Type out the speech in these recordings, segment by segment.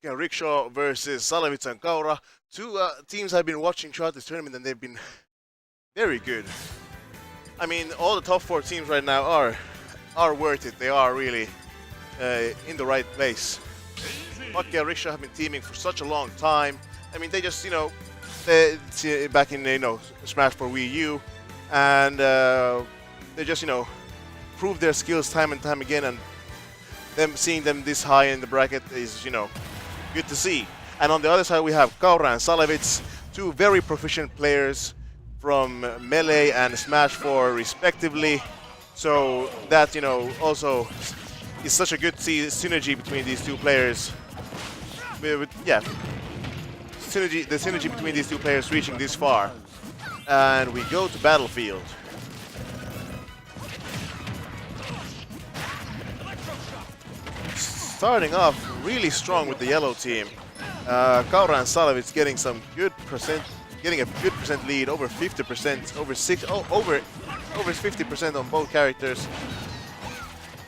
Pakke and Rickshaw versus Salevits and Kaura. Two teams I've been watching throughout this tournament and they've been very good. I mean, all the top 4 teams right now are worth it. They are really in the right place. Pakke and Rickshaw have been teaming for such a long time. I mean, they just, back in, Smash for Wii U, and they just, prove their skills time and time again, and seeing them this high in the bracket is, good to see. And on the other side, we have Kaura and Salevits, two very proficient players from Melee and Smash 4 respectively. So that, also is such a good synergy between these two players. The synergy between these two players reaching this far. And we go to Battlefield. Starting off really strong with the yellow team. Kaura and Salevits getting getting a good percent lead, over 50%, over 50% on both characters.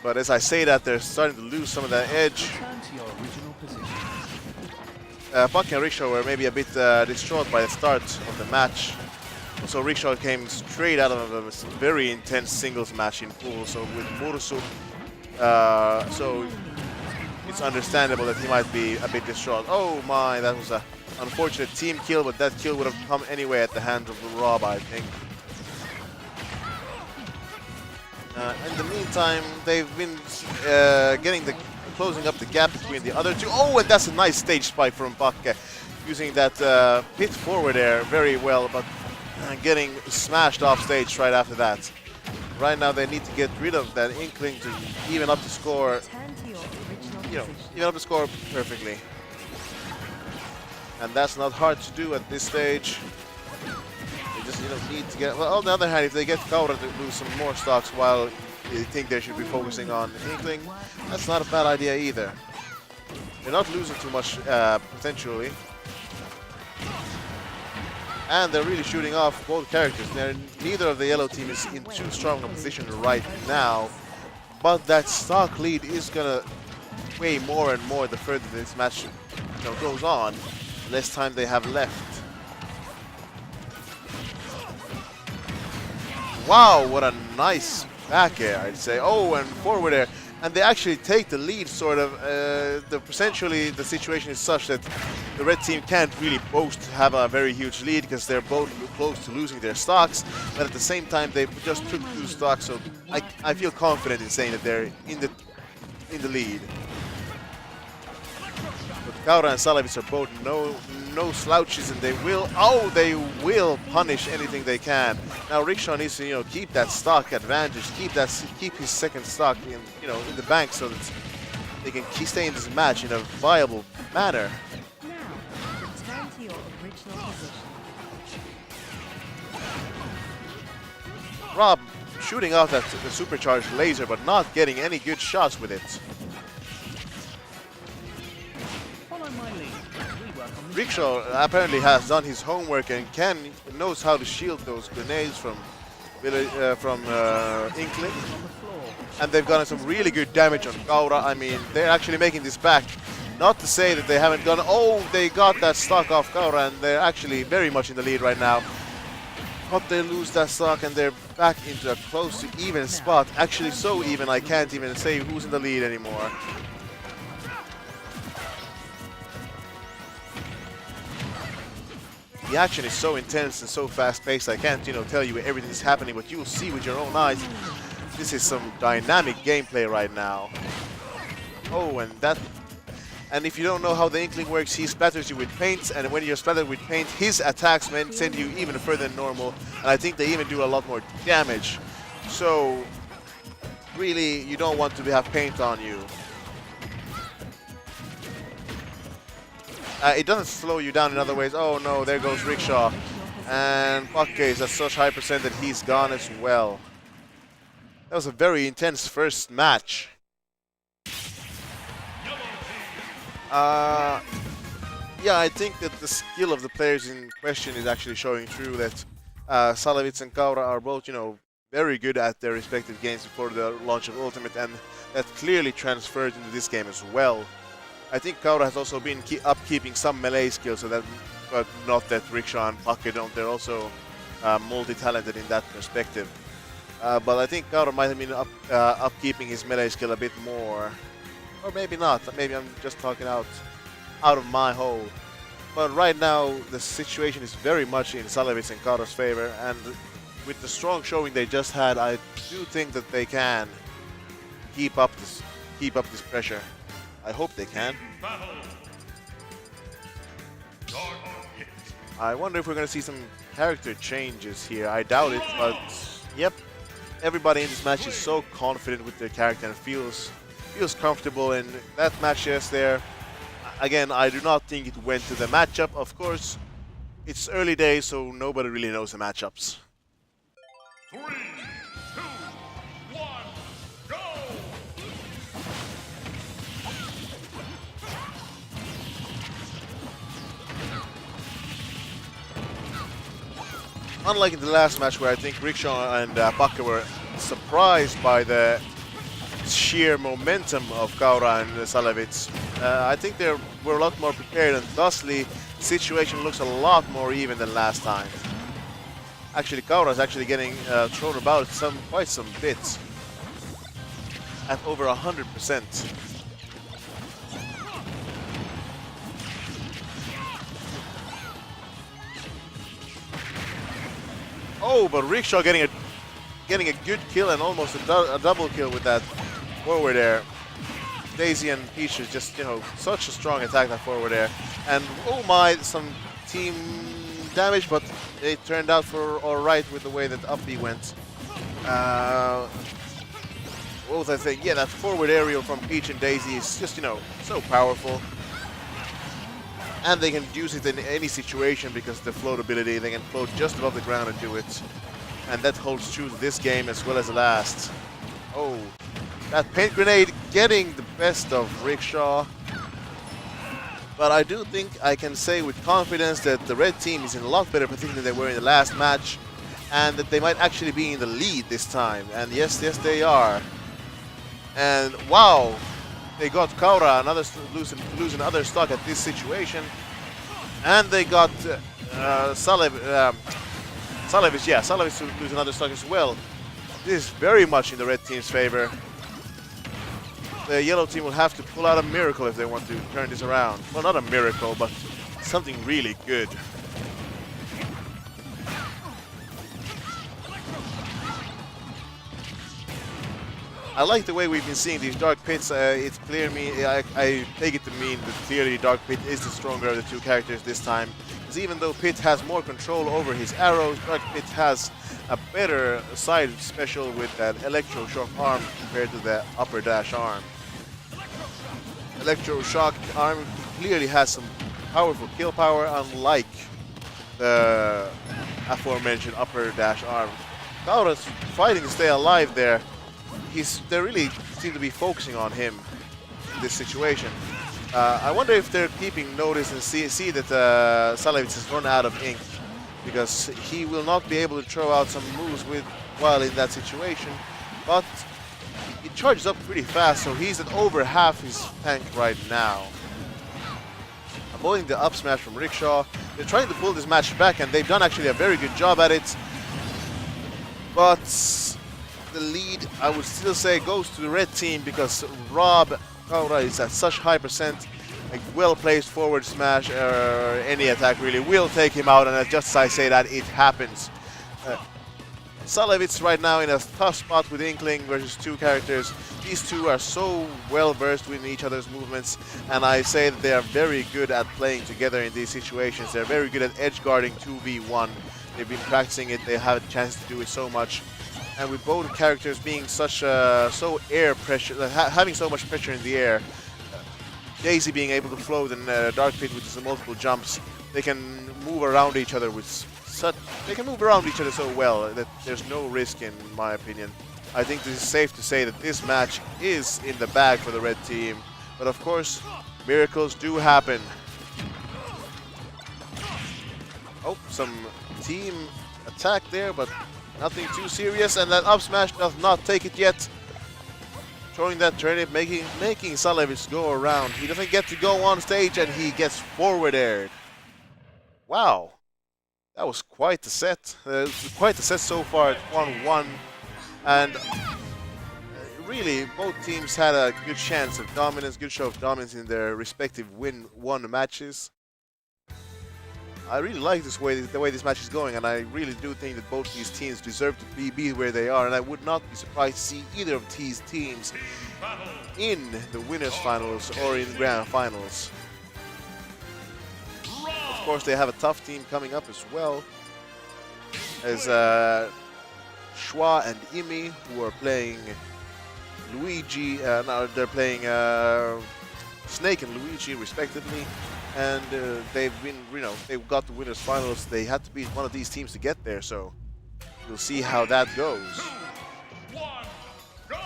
But as I say that, they're starting to lose some of that edge. Pakke and Rickshaw were maybe a bit distraught by the start of the match. So Rickshaw came straight out of a very intense singles match in pool. So with Mursu, so it's understandable that he might be a bit distraught. Oh my, that was an unfortunate team kill, but that kill would have come anyway at the hands of Rob, I think. In the meantime, they've been closing up the gap between the other two. Oh, and that's a nice stage spike from Pakke, using that pit forward air very well, but getting smashed off stage right after that. Right now, they need to get rid of that Inkling to even up the score. Even up the score perfectly. And that's not hard to do at this stage. They just need to get. Well, on the other hand, if they get Kaura to lose some more stocks while they think they should be focusing on Inkling, that's not a bad idea either. They're not losing too much potentially. And they're really shooting off both characters. Neither of the yellow team is in too strong a position right now. But that stock lead is going to weigh more and more the further this match goes on. The less time they have left. Wow, what a nice back air, I'd say. Oh, and forward air. And they actually take the lead, sort of. Essentially, the situation is such that the red team can't really boast to have a very huge lead because they're both close to losing their stocks. But at the same time, they just took 2 stocks, so I feel confident in saying that they're in the lead. But Kaura and Salevits are both no slouches, and they will punish anything they can. Now Rickshaw needs to keep that stock advantage, keep his second stock in the bank so that they can stay in this match in a viable manner. Now, return to your original position. Rob shooting off that the supercharged laser, but not getting any good shots with it. Rickshaw apparently has done his homework and knows how to shield those grenades from Inkling. And they've gotten some really good damage on Kaura. I mean, they're actually making this back. Not to say that they haven't gone, they got that stock off Kaura, and they're actually very much in the lead right now. But they lose that stock and they're back into a close to even spot. Actually so even I can't even say who's in the lead anymore. The action is so intense and so fast-paced, I can't, tell you everything is happening, but you'll see with your own eyes. This is some dynamic gameplay right now. Oh, and if you don't know how the Inkling works, he splatters you with paint, and when you're splattered with paint, his attacks send you even further than normal, and I think they even do a lot more damage. So, really, you don't want to have paint on you. It doesn't slow you down in other ways. Oh no, there goes Rickshaw. And Pakke is at such high percent that he's gone as well. That was a very intense first match. Yeah, I think that the skill of the players in question is actually showing through. That Salevits and Kaura are both, very good at their respective games before the launch of Ultimate, and that clearly transferred into this game as well. I think Kaura has also been upkeeping some melee skills, so that, but not that Rickshaw and Pakke don't. They're also multi-talented in that perspective. But I think Kaura might have been upkeeping his melee skill a bit more. Or maybe not. Maybe I'm just talking out of my hole. But right now, the situation is very much in Salevits and Kaura's favor. And with the strong showing they just had, I do think that they can keep up this pressure. I hope they can. I wonder if we're going to see some character changes here. I doubt it, but yep. Everybody in this match is so confident with their character and feels comfortable in that match just there. Again, I do not think it went to the matchup. Of course, it's early days, so nobody really knows the matchups. 3, 2, 1, go! Unlike in the last match where I think Rickshaw and Pakke were surprised by the sheer momentum of Kaura and Salevits, I think they were a lot more prepared, and thusly the situation looks a lot more even than last time. Actually, Kaura is actually getting thrown about quite some bits at over 100%. Oh, but Rickshaw getting a good kill and almost a double kill with that forward air. Daisy and Peach is just, such a strong attack, that forward air. And oh my, some team damage, but it turned out for alright with the way that up B went. What was I saying? Yeah, that forward aerial from Peach and Daisy is just, so powerful. And they can use it in any situation because of the floatability. They can float just above the ground and do it. And that holds true to this game as well as the last. Oh, that paint grenade getting the best of Rickshaw. But I do think I can say with confidence that the red team is in a lot better position than they were in the last match. And that they might actually be in the lead this time. And yes, they are. And wow! They got Kaura losing other stock at this situation, and they got Salevits. Yeah, Salevits lose another stock as well. This is very much in the red team's favor. The yellow team will have to pull out a miracle if they want to turn this around. Well, not a miracle, but something really good. I like the way we've been seeing these Dark Pits. It's clear I take it to mean that clearly Dark Pit is the stronger of the two characters this time. Because even though Pit has more control over his arrows, Dark Pit has a better side special with that Electroshock arm compared to the upper dash arm. Electroshock arm clearly has some powerful kill power, unlike the aforementioned upper dash arm. Kaura's fighting to stay alive there. They really seem to be focusing on him in this situation. I wonder if they're keeping notice and see that Salevits has run out of ink, because he will not be able to throw out some moves while in that situation. But he charges up pretty fast, so he's at over half his tank right now. Avoiding the up smash from Rickshaw. They're trying to pull this match back, and they've done actually a very good job at it. But the lead, I would still say, goes to the red team, because Rob Kaura is at such high percent. A well-placed forward smash or any attack really will take him out, and just as I say that, it happens. Salevits right now in a tough spot with Inkling versus two characters. These two are so well versed with each other's movements, and I say that they are very good at playing together in these situations. They're very good at edge guarding 2v1. They've been practicing it, they have a chance to do it so much. And with both characters being so air pressure, having so much pressure in the air, Daisy being able to float and Dark Pit with his multiple jumps, they can move around each other so well that there's no risk, in my opinion. I think this is safe to say that this match is in the bag for the red team, but of course, miracles do happen. Oh, some team attack there, but nothing too serious, and that up smash does not take it yet. throwing that turnip, making Salevits go around. He doesn't get to go on stage and he gets forward aired. Wow. That was quite the set. Quite the set so far at 1-1. And really, both teams had a good chance of dominance, good show of dominance in their respective win-1 matches. I really like the way this match is going, and I really do think that both these teams deserve to be where they are, and I would not be surprised to see either of these teams in the winners finals or in grand finals. Of course, they have a tough team coming up as well, as Schwa and Imi, who are playing Luigi. Now they're playing Snake and Luigi respectively. And they've been, they've got the winners finals. They had to beat one of these teams to get there, so we'll see how that goes. 2, 1, go!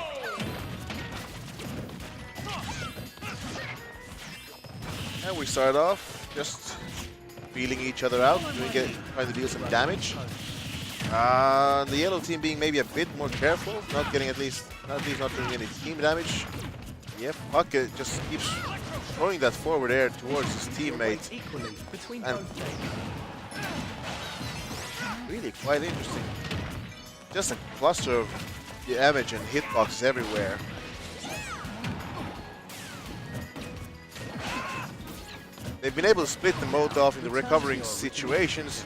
And we start off just feeling each other out, trying to deal some damage. The yellow team being maybe a bit more careful, not getting at least not doing any team damage. Yep, Pakke just keeps throwing that forward air towards his teammate. And really quite interesting. Just a cluster of damage and hitboxes everywhere. They've been able to split the mode off in the recovering situations.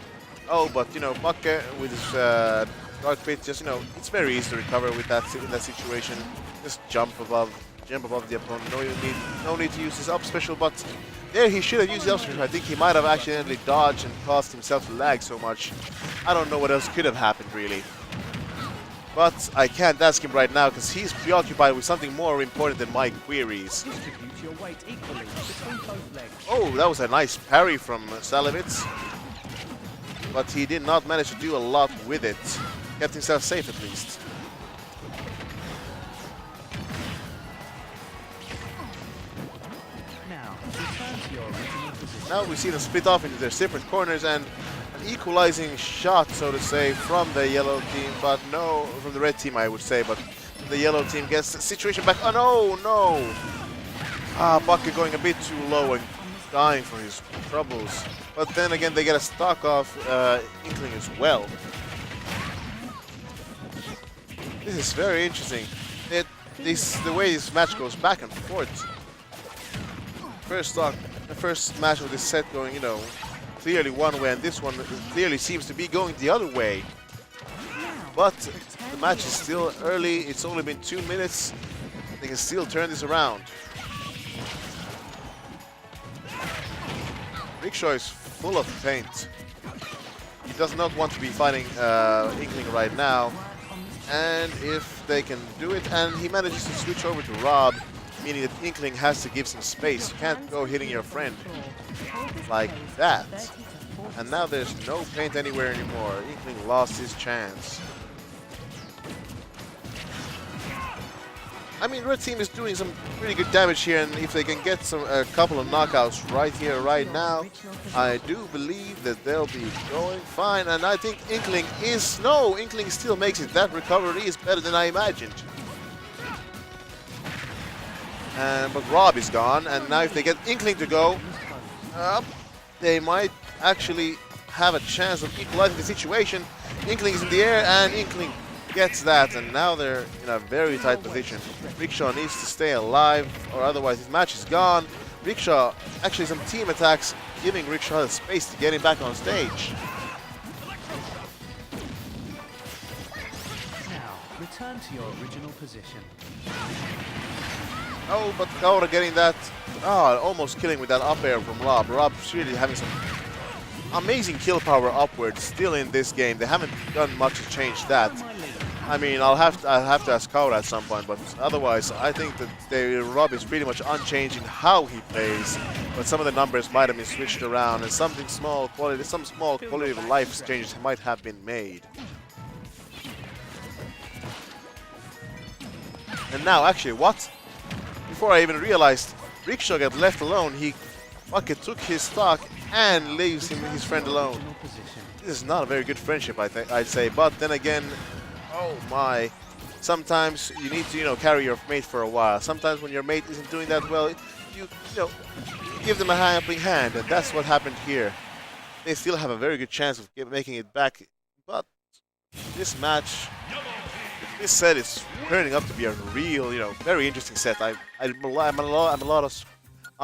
Oh, but Pakke with his dark pit, just it's very easy to recover with that in that situation. Just jump above the opponent. No need to use his up special, but there he should have used the up special. I think he might have accidentally dodged and caused himself to lag so much. I don't know what else could have happened really. But I can't ask him right now because he's preoccupied with something more important than my queries. Oh, that was a nice parry from Salevits. But he did not manage to do a lot with it. Kept himself safe at least. Now we see them split off into their separate corners and an equalizing shot, so to say, from the yellow team, but no, from the red team I would say, but the yellow team gets the situation back. Oh no! Pakke going a bit too low and dying for his troubles. But then again, they get a stock off Inkling as well. This is very interesting. The way this match goes back and forth. The first match of this set going, clearly one way, and this one clearly seems to be going the other way. But the match is still early. It's only been 2 minutes. They can still turn this around. Rickshaw is full of paint. He does not want to be fighting Inkling right now. And if they can do it, and he manages to switch over to Rob, meaning that Inkling has to give some space. You can't go hitting your friend like that. And now there's no paint anywhere anymore. Inkling lost his chance. I mean, red team is doing some pretty good damage here, and if they can get a couple of knockouts right here, right now, I do believe that they'll be going fine. And I think Inkling still makes it. That recovery is better than I imagined. But Rob is gone, and now if they get Inkling to go, they might actually have a chance of equalizing the situation. Inkling is in the air, and Inkling gets that, and now they're in a very tight position. Rickshaw needs to stay alive, or otherwise his match is gone. Rickshaw, actually some team attacks, giving Rickshaw the space to get him back on stage. Now, return to your original position. Oh, but Kaura getting that, almost killing with that up air from Rob. Rob's really having some amazing kill power upwards still in this game. They haven't done much to change that. I mean, I'll have to ask Kaura at some point, but otherwise, I think that Rob is pretty much unchanged in how he plays. But some of the numbers might have been switched around, and some small quality of life changes might have been made. And now, actually, what? Before I even realized, Rickshaw got left alone. Pakke took his stock and leaves his friend alone. This is not a very good friendship, I'd say. But then again, oh my, sometimes you need to, carry your mate for a while. Sometimes when your mate isn't doing that well, you give them a helping hand, and that's what happened here. They still have a very good chance of making it back, but this match, this set is turning up to be a real, very interesting set. I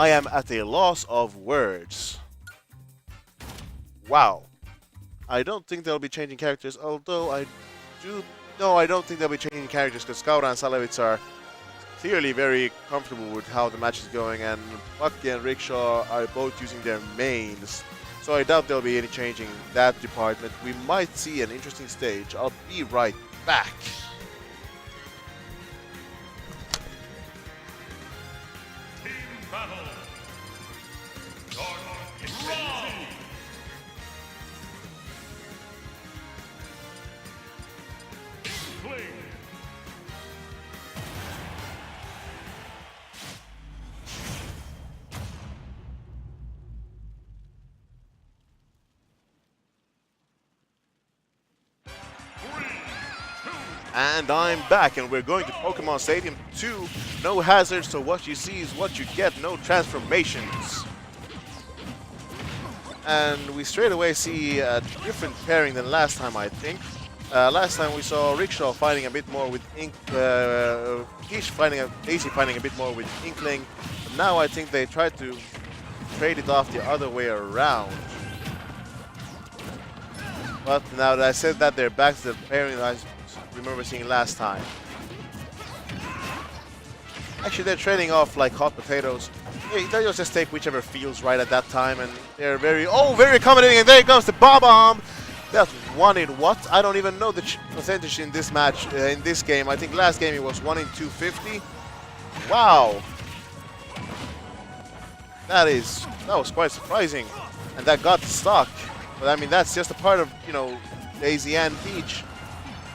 am at a loss of words. Wow. I don't think they'll be changing characters, although I don't think they'll be changing characters because Kaura and Salevits are clearly very comfortable with how the match is going, and Pakke and Rickshaw are both using their mains. So I doubt there'll be any changing in that department. We might see an interesting stage. I'll be right back. Team battle. Start. Play. And I'm back, and we're going to Pokemon Stadium 2. No hazards, so what you see is what you get. No transformations. And we straight away see a different pairing than last time, I think. Last time we saw Rickshaw fighting a bit more with Daisy fighting a bit more with Inkling. But now I think they tried to trade it off the other way around. But now that I said that, they're back to the pairing that I remember seeing last time. Actually, they're trading off like hot potatoes. They'll just take whichever feels right at that time, and they're very accommodating. And there comes the bomb. That's 1 in what? I don't even know the percentage in this match, in this game. I think last game it was 1 in 250. Wow. That was quite surprising, and that got stuck. But I mean, that's just a part of, Daisy and Peach.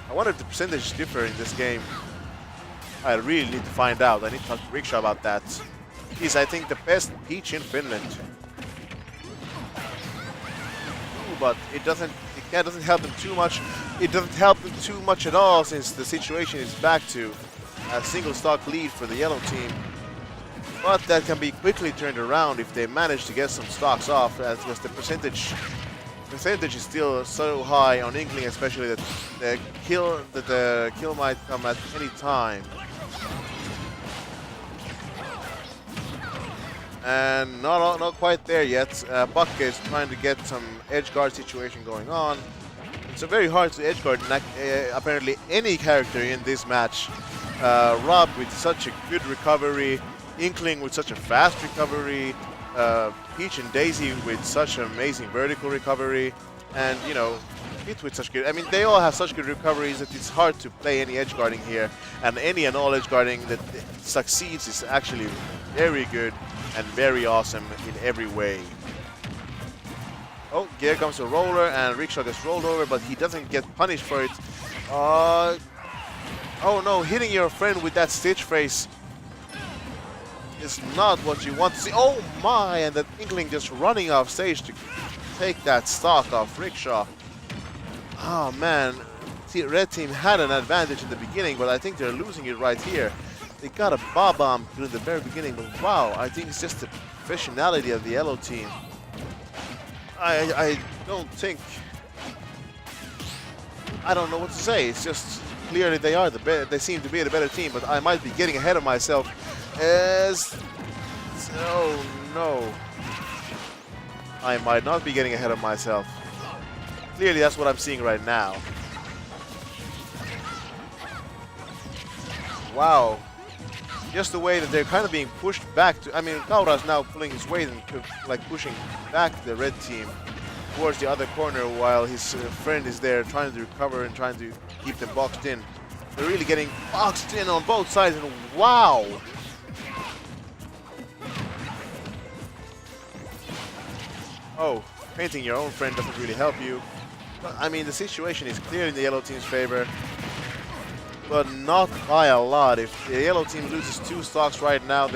I wonder if the percentage differ in this game. I really need to find out. I need to talk to Rickshaw about that. He's, I think, the best Peach in Finland. Ooh, but it doesn't help them too much. It doesn't help them too much at all, since the situation is back to a single stock lead for the yellow team. But that can be quickly turned around if they manage to get some stocks off, because the percentage is still so high on Inkling, especially that the kill might come at any time. And not quite there yet. Pakke is trying to get some edge guard situation going on. It's very hard to edge guard apparently any character in this match. Rob with such a good recovery, Inkling with such a fast recovery, Peach and Daisy with such an amazing vertical recovery, and Pit with such good. I mean, they all have such good recoveries that it's hard to play any edge guarding here, and any and all edge guarding that succeeds is actually very good and very awesome in every way. Oh, here comes a roller, and Rickshaw gets rolled over, but he doesn't get punished for it. Oh no, hitting your friend with that Stitch Phrase is not what you want to see. Oh my, and that Inkling just running off stage to take that stock off Rickshaw. Oh man, the red team had an advantage in the beginning, but I think they're losing it right here. They got a bomb through the very beginning, but wow, I think it's just the professionality of the yellow team. I don't know what to say. It's just clearly they are they seem to be the better team, but I might be getting ahead of myself. Oh no, I might not be getting ahead of myself. Clearly that's what I'm seeing right now. Wow, just the way that they're kind of being pushed back to, I mean, Kaura's now pulling his weight and like pushing back the red team towards the other corner, while his friend is there trying to recover and trying to keep them boxed in. They're really getting boxed in on both sides, and wow! Oh, painting your own friend doesn't really help you. But, I mean, the situation is clearly in the yellow team's favor, but not by a lot. If the yellow team loses 2 stocks right now,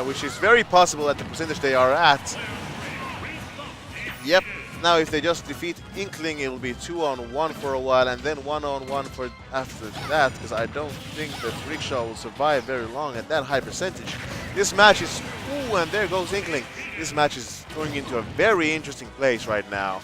which is very possible at the percentage they are at. Yep, now if they just defeat Inkling, it will be 2-on-1 for a while, and then 1-on-1 for after that, because I don't think that Rickshaw will survive very long at that high percentage. This match is... Ooh, and there goes Inkling. This match is going into a very interesting place right now.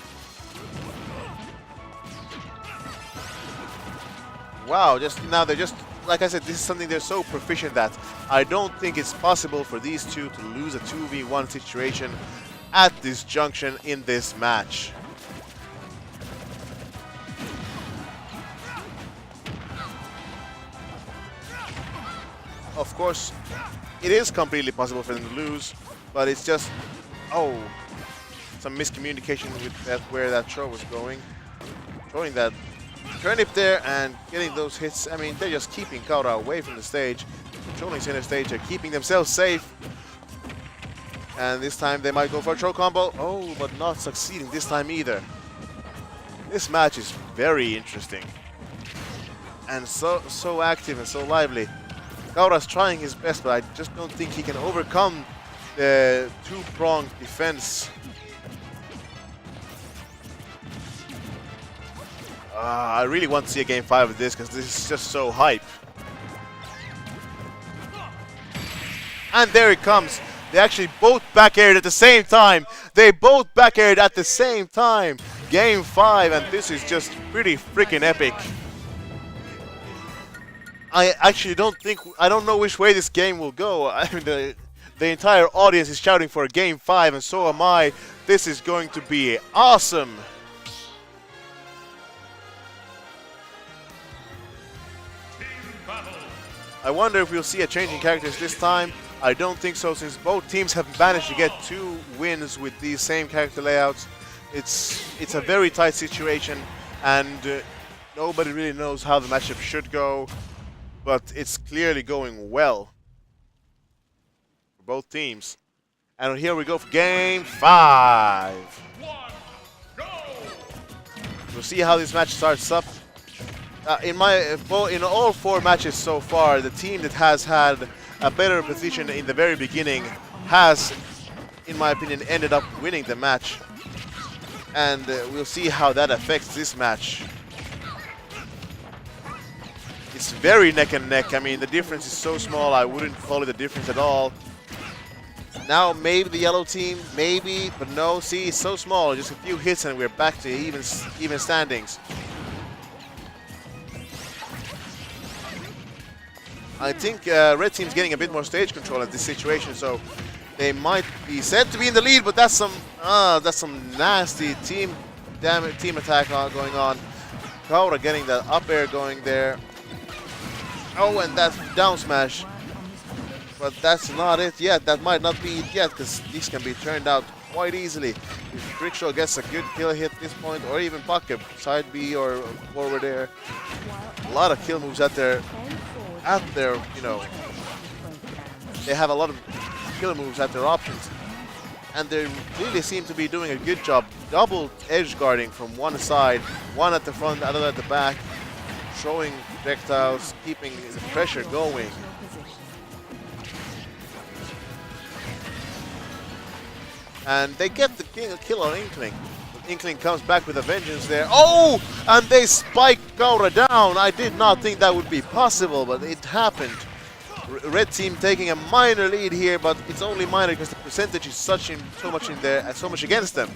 Wow, just now they're just... Like I said, this is something they're so proficient at. I don't think it's possible for these two to lose a 2v1 situation at this junction in this match. Of course, it is completely possible for them to lose, but it's just... Oh, some miscommunication with that, where that throw was going. Throwing that turnip there and getting those hits. I mean, they're just keeping Kaura away from the stage, controlling center stage. They're keeping themselves safe. And this time they might go for a throw combo. Oh, but not succeeding this time either. This match is very interesting. And so active and so lively. Kaura's trying his best, but I just don't think he can overcome the two-pronged defense. I really want to see a game 5 of this, because this is just so hype. And there it comes. They actually both back aired at the same time. They both back aired at the same time. Game 5, and this is just pretty freaking epic. I actually I don't know which way this game will go. I mean, the entire audience is shouting for a game 5, and so am I. This is going to be awesome. I wonder if we'll see a change in characters this time. I don't think so, since both teams have managed to get 2 wins with these same character layouts. It's a very tight situation, and nobody really knows how the matchup should go, but it's clearly going well for both teams. And here we go for game 5. We'll see how this match starts up. In all 4 matches so far, the team that has had a better position in the very beginning has, in my opinion, ended up winning the match. And we'll see how that affects this match. It's very neck and neck. I mean, the difference is so small, I wouldn't call it a difference at all. Now maybe the yellow team, maybe, but no, see, it's so small, just a few hits and we're back to even standings. I think red team's getting a bit more stage control at this situation, so they might be said to be in the lead. But that's some nasty team attack going on. Kaura getting that up air going there. Oh, and that down smash. But that's not it yet. That might not be it yet, because these can be turned out quite easily. If Rickshaw gets a good kill hit at this point, or even Pakke, side B or forward air. A lot of kill moves at their, you know, they have a lot of kill moves at their options. And they really seem to be doing a good job. Double edge guarding from one side, one at the front, other at the back, throwing projectiles, keeping the pressure going. And they get the kill on Inkling. Inkling comes back with a vengeance there. Oh! And they spike Kaura down. I did not think that would be possible, but it happened. Red team taking a minor lead here, but it's only minor because the percentage is so much in there and so much against them.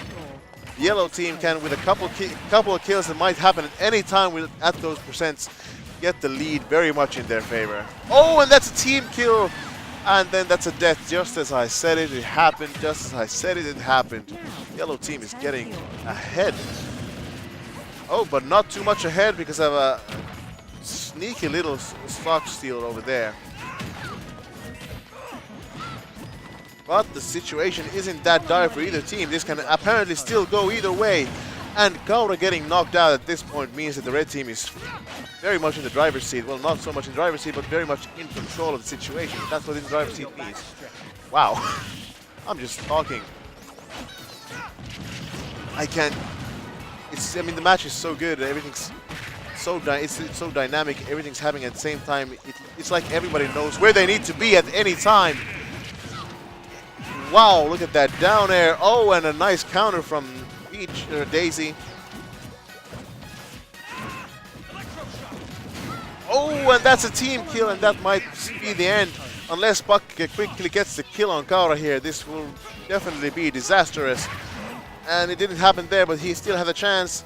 The yellow team can, with a couple of kills that might happen at any time at those percents, get the lead very much in their favor. Oh, and that's a team kill. And then that's a death, just as I said it, it happened. Just as I said it, it happened. Yellow team is getting ahead. Oh, but not too much ahead because of a sneaky little stock steal over there. But the situation isn't that dire for either team. This can apparently still go either way. And Kaura getting knocked out at this point means that the red team is very much in the driver's seat. Well, not so much in the driver's seat, but very much in control of the situation. That's what in the driver's seat means. Wow. I'm just talking. I can't... I mean, the match is so good. Everything's so it's so dynamic. Everything's happening at the same time. It's like everybody knows where they need to be at any time. Wow, look at that down air. Oh, and a nice counter from Peach, Daisy. Oh, and that's a team kill, and that might be the end. Unless Pakke quickly gets the kill on Kaura here, this will definitely be disastrous. And it didn't happen there, but he still had a chance.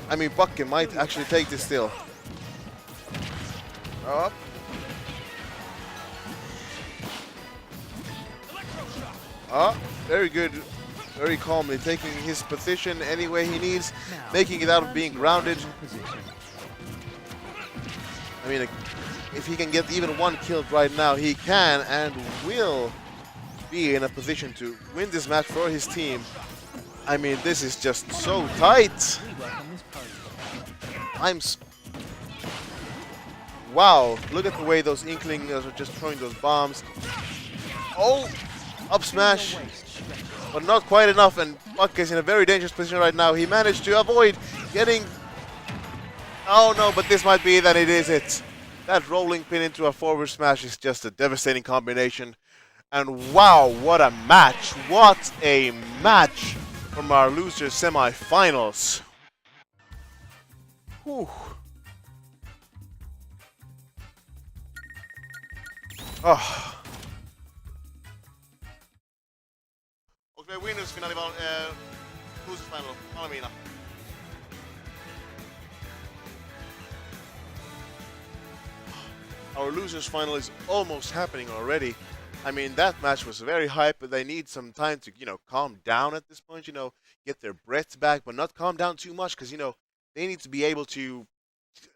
I mean, Pakke might actually take this still. Up. Oh, very good. Very calmly taking his position any way he needs, making it out of being grounded. I mean, if he can get even one kill right now, he can and will be in a position to win this match for his team. I mean, this is just so tight. Wow, look at the way those Inklings are just throwing those bombs. Oh, up smash, but not quite enough, and Pakke is in a very dangerous position right now. He managed to avoid getting... Oh no, but this might be that it is it. That rolling pin into a forward smash is just a devastating combination. And wow, what a match! What a match from our losers semi-finals. Whew. Oh. Okay, winners finale, losers final, Malmina. Our losers final is almost happening already. I mean, that match was very hype, but they need some time to, calm down at this point, get their breaths back, but not calm down too much, because, they need to be able to,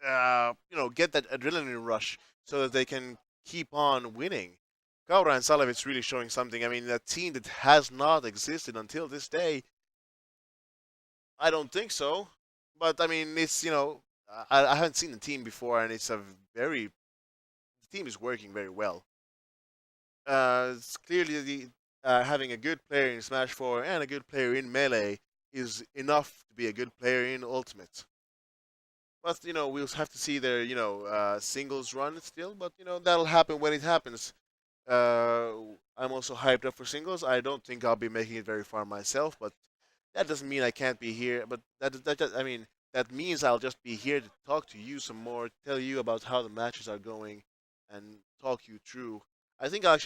get that adrenaline rush so that they can keep on winning. Kaura and Salevits really showing something. I mean, a team that has not existed until this day. I don't think so. But, I mean, it's, I haven't seen the team before, and it's a very... The team is working very well. It's clearly having a good player in Smash 4 and a good player in Melee is enough to be a good player in Ultimate. But, we'll have to see their, singles run still. But, that'll happen when it happens. I'm also hyped up for singles. I don't think I'll be making it very far myself, but that doesn't mean I can't be here. But that means I'll just be here to talk to you some more, tell you about how the matches are going, and talk you through. I think I'll actually